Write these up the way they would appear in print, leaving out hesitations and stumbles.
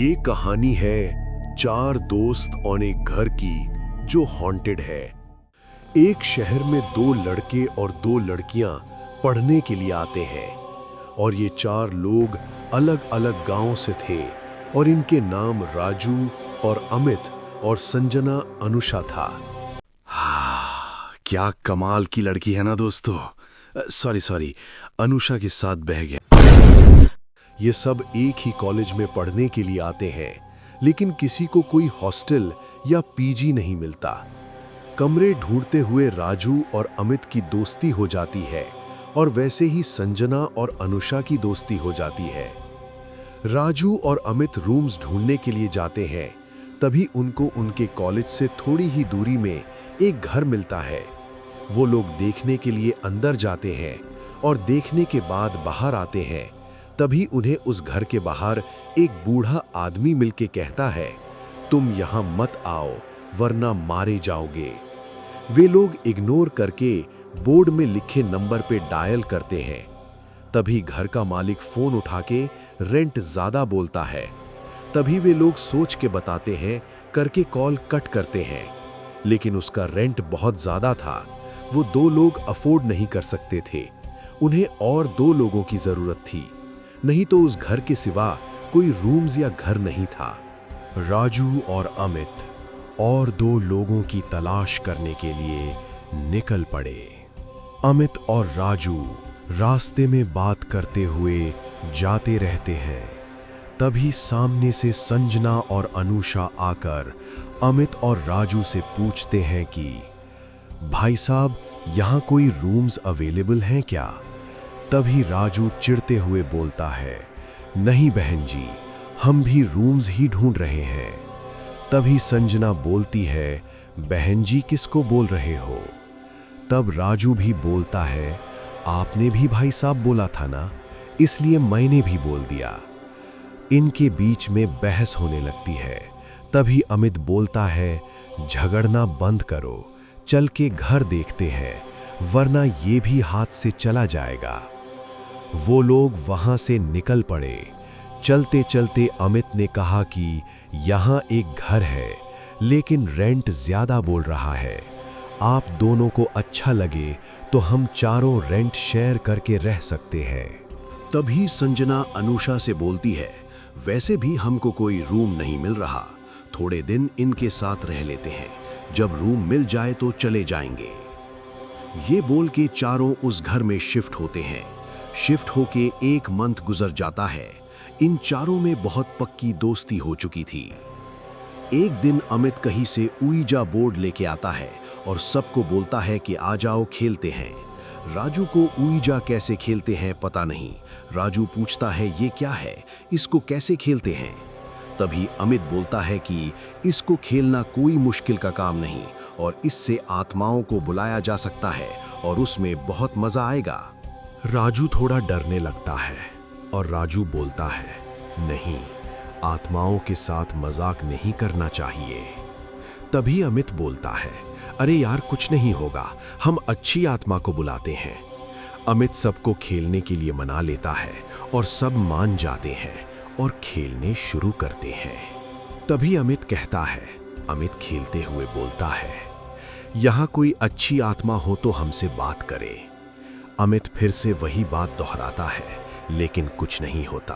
ये कहानी है चार दोस्त और एक घर की जो हॉन्टेड है। एक शहर में दो लड़के और दो लड़कियां पढ़ने के लिए आते हैं और ये चार लोग अलग अलग गांव से थे और इनके नाम राजू और अमित और संजना अनुषा था। क्या कमाल की लड़की है ना दोस्तों। सॉरी अनुषा के साथ बह गया। ये सब एक ही कॉलेज में पढ़ने के लिए आते हैं, लेकिन किसी को कोई हॉस्टल या पीजी नहीं मिलता। कमरे ढूंढते हुए राजू और अमित की दोस्ती हो जाती है और वैसे ही संजना और अनुषा की दोस्ती हो जाती है। राजू और अमित रूम्स ढूंढने के लिए जाते हैं, तभी उनको उनके कॉलेज से थोड़ी ही दूरी में एक घर मिलता है। वो लोग देखने के लिए अंदर जाते हैं और देखने के बाद बाहर आते हैं। तभी उन्हें उस घर के बाहर एक बूढ़ा आदमी मिलके कहता है, तुम यहाँ मत आओ वरना मारे जाओगे। वे लोग इग्नोर करके बोर्ड में लिखे नंबर पे डायल करते हैं। तभी घर का मालिक फोन उठा के रेंट ज्यादा बोलता है। तभी वे लोग सोच के बताते हैं करके कॉल कट करते हैं, लेकिन उसका रेंट बहुत ज्यादा था। वो दो लोग अफोर्ड नहीं कर सकते थे। उन्हें और दो लोगों की जरूरत थी, नहीं तो उस घर के सिवा कोई रूम्स या घर नहीं था। राजू और अमित और दो लोगों की तलाश करने के लिए निकल पड़े। अमित और राजू रास्ते में बात करते हुए जाते रहते हैं। तभी सामने से संजना और अनुषा आकर अमित और राजू से पूछते हैं कि भाई साहब, यहाँ कोई रूम्स अवेलेबल हैं क्या? तभी राजू चिढ़ते हुए बोलता है, नहीं बहन जी, हम भी रूम्स ही ढूंढ रहे हैं। तभी संजना बोलती है, बहन जी किसको बोल रहे हो? तब राजू भी बोलता है, आपने भी भाई साहब बोला था ना, इसलिए मैंने भी बोल दिया। इनके बीच में बहस होने लगती है। तभी अमित बोलता है, झगड़ना बंद करो, चल के घर देखते हैं, वरना ये भी हाथ से चला जाएगा। वो लोग वहां से निकल पड़े। चलते चलते अमित ने कहा कि यहाँ एक घर है, लेकिन रेंट ज्यादा बोल रहा है। आप दोनों को अच्छा लगे तो हम चारों रेंट शेयर करके रह सकते हैं। तभी संजना अनुषा से बोलती है, वैसे भी हमको कोई रूम नहीं मिल रहा, थोड़े दिन इनके साथ रह लेते हैं, जब रूम मिल जाए तो चले जाएंगे। ये बोल के चारों उस घर में शिफ्ट होते हैं। शिफ्ट होके एक मंथ गुजर जाता है। इन चारों में बहुत पक्की दोस्ती हो चुकी थी। एक दिन अमित कहीं से उईजा बोर्ड लेके आता है और सबको बोलता है कि आ जाओ खेलते हैं। राजू को उईजा कैसे खेलते हैं पता नहीं। राजू पूछता है, ये क्या है, इसको कैसे खेलते हैं? तभी अमित बोलता है कि इसको खेलना कोई मुश्किल का काम नहीं और इससे आत्माओं को बुलाया जा सकता है और उसमें बहुत मजा आएगा। राजू थोड़ा डरने लगता है और राजू बोलता है, नहीं, आत्माओं के साथ मजाक नहीं करना चाहिए। तभी अमित बोलता है, अरे यार कुछ नहीं होगा, हम अच्छी आत्मा को बुलाते हैं। अमित सबको खेलने के लिए मना लेता है और सब मान जाते हैं और खेलने शुरू करते हैं। तभी अमित कहता है, अमित खेलते हुए बोलता है, यहाँ कोई अच्छी आत्मा हो तो हमसे बात करे। अमित फिर से वही बात दोहराता है, लेकिन कुछ नहीं होता।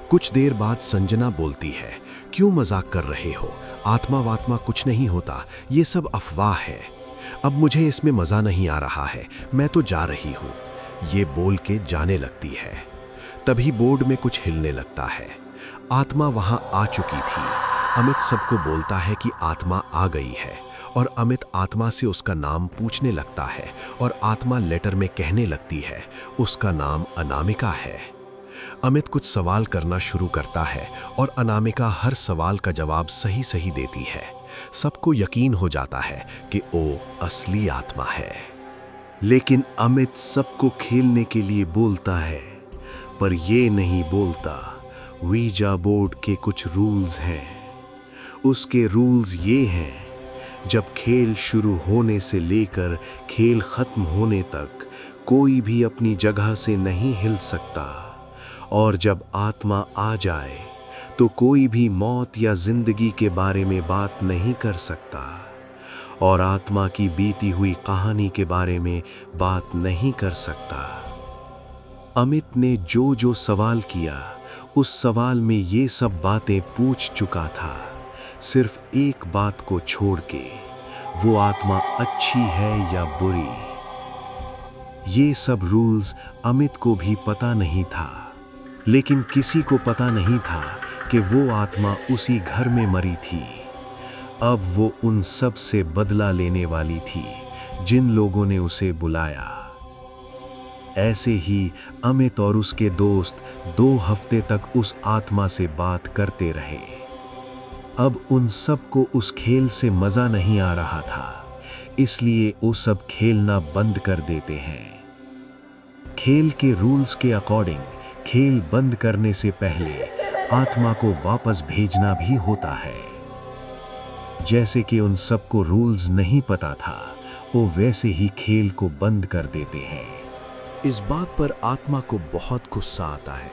कुछ देर बाद संजना बोलती है, क्यों मजाक कर रहे हो, आत्मा वात्मा कुछ नहीं होता, ये सब अफवाह है। अब मुझे इसमें मजा नहीं आ रहा है, मैं तो जा रही हूँ। ये बोल के जाने लगती है। तभी बोर्ड में कुछ हिलने लगता है। आत्मा वहां आ चुकी थी। अमित सबको बोलता है कि आत्मा आ गई है और अमित आत्मा से उसका नाम पूछने लगता है और आत्मा लेटर में कहने लगती है उसका नाम अनामिका है। अमित कुछ सवाल करना शुरू करता है और अनामिका हर सवाल का जवाब सही सही देती है। सबको यकीन हो जाता है कि वो असली आत्मा है। लेकिन अमित सबको खेलने के लिए बोलता है, पर ये नहीं बोलता वीजा बोर्ड के कुछ रूल्स हैं। उसके रूल्स ये हैं, जब खेल शुरू होने से लेकर खेल खत्म होने तक कोई भी अपनी जगह से नहीं हिल सकता, और जब आत्मा आ जाए तो कोई भी मौत या जिंदगी के बारे में बात नहीं कर सकता और आत्मा की बीती हुई कहानी के बारे में बात नहीं कर सकता। अमित ने जो जो सवाल किया उस सवाल में ये सब बातें पूछ चुका था, सिर्फ एक बात को छोड़ के, वो आत्मा अच्छी है या बुरी। ये सब रूल्स अमित को भी पता नहीं था, लेकिन किसी को पता नहीं था कि वो आत्मा उसी घर में मरी थी। अब वो उन सब से बदला लेने वाली थी जिन लोगों ने उसे बुलाया। ऐसे ही अमित और उसके दोस्त 2 हफ्ते तक उस आत्मा से बात करते रहे। अब उन सब को उस खेल से मजा नहीं आ रहा था, इसलिए वो सब खेलना बंद कर देते हैं। खेल के रूल्स के अकॉर्डिंग खेल बंद करने से पहले आत्मा को वापस भेजना भी होता है। जैसे कि उन सबको रूल्स नहीं पता था, वो वैसे ही खेल को बंद कर देते हैं। इस बात पर आत्मा को बहुत गुस्सा आता है।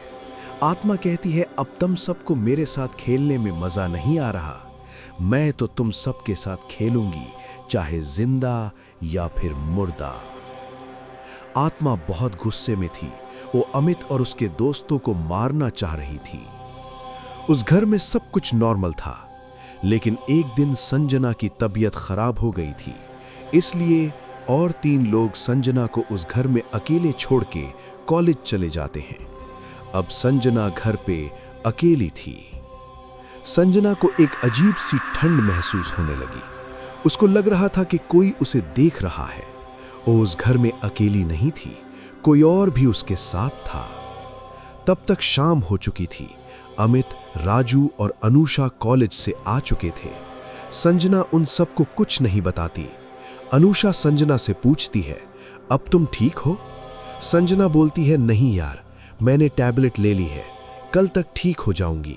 आत्मा कहती है, अब तुम सबको मेरे साथ खेलने में मजा नहीं आ रहा। मैं तो तुम सबके साथ खेलूंगी, चाहे जिंदा या फिर मुर्दा। आत्मा बहुत गुस्से में थी। वो अमित और उसके दोस्तों को मारना चाह रही थी। उस घर में सब कुछ नॉर्मल था, लेकिन एक दिन संजना की तबीयत खराब हो गई थी, इसलिए और 3 लोग संजना को उस घर में अकेले छोड़ के कॉलेज चले जाते हैं। अब संजना घर पे अकेली थी। संजना को एक अजीब सी ठंड महसूस होने लगी। उसको लग रहा था कि कोई उसे देख रहा है। वो उस घर में अकेली नहीं थी, कोई और भी उसके साथ था। तब तक शाम हो चुकी थी। अमित, राजू और अनुषा कॉलेज से आ चुके थे। संजना उन सबको कुछ नहीं बताती। अनुषा संजना से पूछती है, अब तुम ठीक हो? संजना बोलती है, नहीं यार, मैंने टैबलेट ले ली है, कल तक ठीक हो जाऊंगी।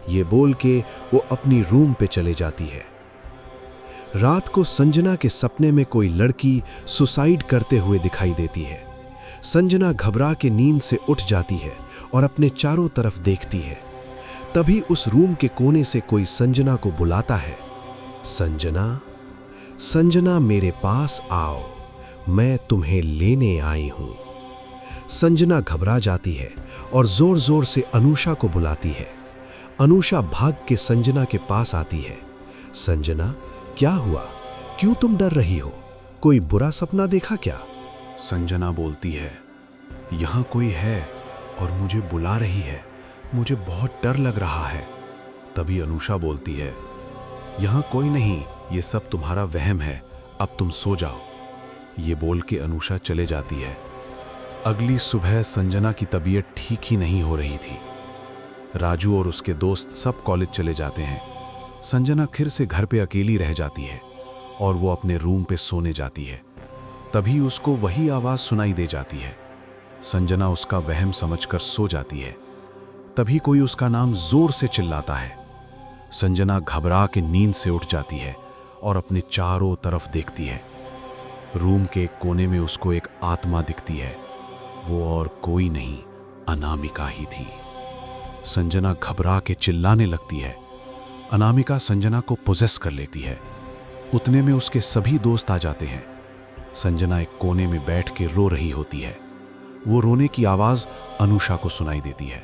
ये बोल के वो अपनी रूम पे चले जाती है। रात को संजना के सपने में कोई लड़की सुसाइड करते हुए दिखाई देती है। संजना घबरा के नींद से उठ जाती है और अपने चारों तरफ देखती है। तभी उस रूम के कोने से कोई संजना को बुलाता है, संजना, संजना मेरे पास आओ, मैं तुम्हें लेने आई हूं। संजना घबरा जाती है और जोर जोर से अनुषा को बुलाती है। अनुषा भाग के संजना के पास आती है। संजना, क्या हुआ? क्यों तुम डर रही हो? कोई बुरा सपना देखा क्या? संजना बोलती है, यहाँ कोई है और मुझे बुला रही है, मुझे बहुत डर लग रहा है। तभी अनुषा बोलती है, यहाँ कोई नहीं, ये सब तुम्हारा वहम है, अब तुम सो जाओ। ये बोल के अनुषा चले जाती है। अगली सुबह संजना की तबीयत ठीक ही नहीं हो रही थी। राजू और उसके दोस्त सब कॉलेज चले जाते हैं। संजना फिर से घर पे अकेली रह जाती है और वो अपने रूम पे सोने जाती है। तभी उसको वही आवाज़ सुनाई दे जाती है। संजना उसका वहम समझकर सो जाती है। तभी कोई उसका नाम जोर से चिल्लाता है। संजना घबरा के नींद से उठ जाती है और अपने चारों तरफ देखती है। रूम के एक कोने में उसको एक आत्मा दिखती है। वो और कोई नहीं, अनामिका ही थी। संजना घबरा के चिल्लाने लगती है। अनामिका संजना को पोजेस कर लेती है। उतने में उसके सभी दोस्त आ जाते हैं। संजना एक कोने में बैठ के रो रही होती है। वो रोने की आवाज़ अनुषा को सुनाई देती है।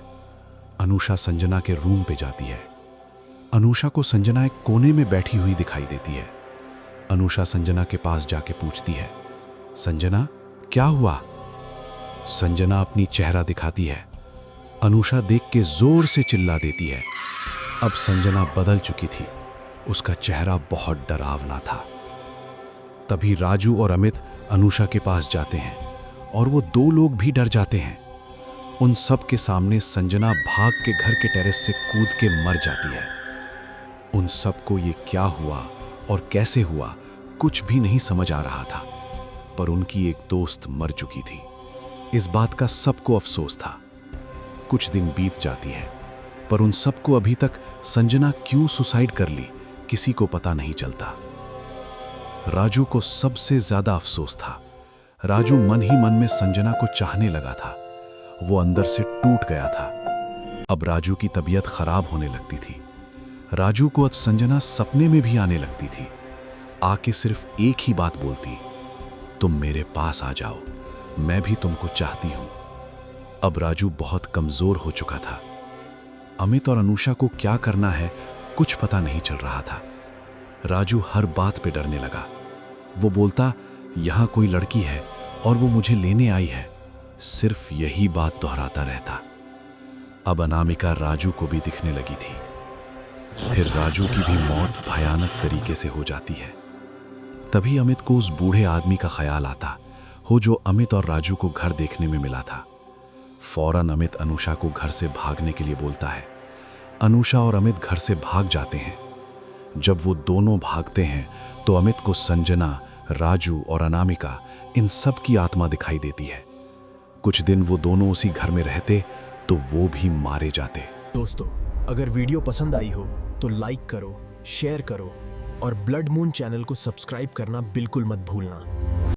अनुषा संजना के रूम पे जाती है। अनुषा को संजना एक कोने में बैठी हुई दिखाई देती है। अनुषा संजना के पास जाके पूछती है, संजना, क्या हुआ? संजना अपनी चेहरा दिखाती है। अनुषा देख के जोर से चिल्ला देती है। अब संजना बदल चुकी थी। उसका चेहरा बहुत डरावना था। तभी राजू और अमित अनुषा के पास जाते हैं और वो 2 लोग भी डर जाते हैं। उन सब के सामने संजना भाग के घर के टेरेस से कूद के मर जाती है। उन सबको ये क्या हुआ और कैसे हुआ कुछ भी नहीं समझ आ रहा था, पर उनकी एक दोस्त मर चुकी थी। इस बात का सबको अफसोस था। कुछ दिन बीत जाती है, पर उन सबको अभी तक संजना क्यों सुसाइड कर ली किसी को पता नहीं चलता। राजू को सबसे ज्यादा अफसोस था। राजू मन ही मन में संजना को चाहने लगा था। वो अंदर से टूट गया था। अब राजू की तबीयत खराब होने लगती थी। राजू को अब संजना सपने में भी आने लगती थी। आके सिर्फ एक ही बात बोलती, तुम मेरे पास आ जाओ, मैं भी तुमको चाहती हूं। अब राजू बहुत कमजोर हो चुका था। अमित और अनुषा को क्या करना है कुछ पता नहीं चल रहा था। राजू हर बात पे डरने लगा। वो बोलता, यहां कोई लड़की है और वो मुझे लेने आई है, सिर्फ यही बात दोहराता रहता। अब अनामिका राजू को भी दिखने लगी थी। फिर राजू की भी मौत भयानक तरीके से हो जाती है। तभी अमित को उस बूढ़े आदमी का ख्याल आता हो जो अमित और राजू को घर देखने में मिला था। फौरन अमित अनुषा को घर से भागने के लिए बोलता है। अनुषा और अमित घर से भाग जाते हैं। जब वो दोनों भागते हैं तो अमित को संजना, राजू और अनामिका इन सब की आत्मा दिखाई देती है। कुछ दिन वो दोनों उसी घर में रहते तो वो भी मारे जाते। दोस्तों, अगर वीडियो पसंद आई हो तो लाइक करो, शेयर करो और ब्लड मून चैनल को सब्सक्राइब करना बिल्कुल मत भूलना।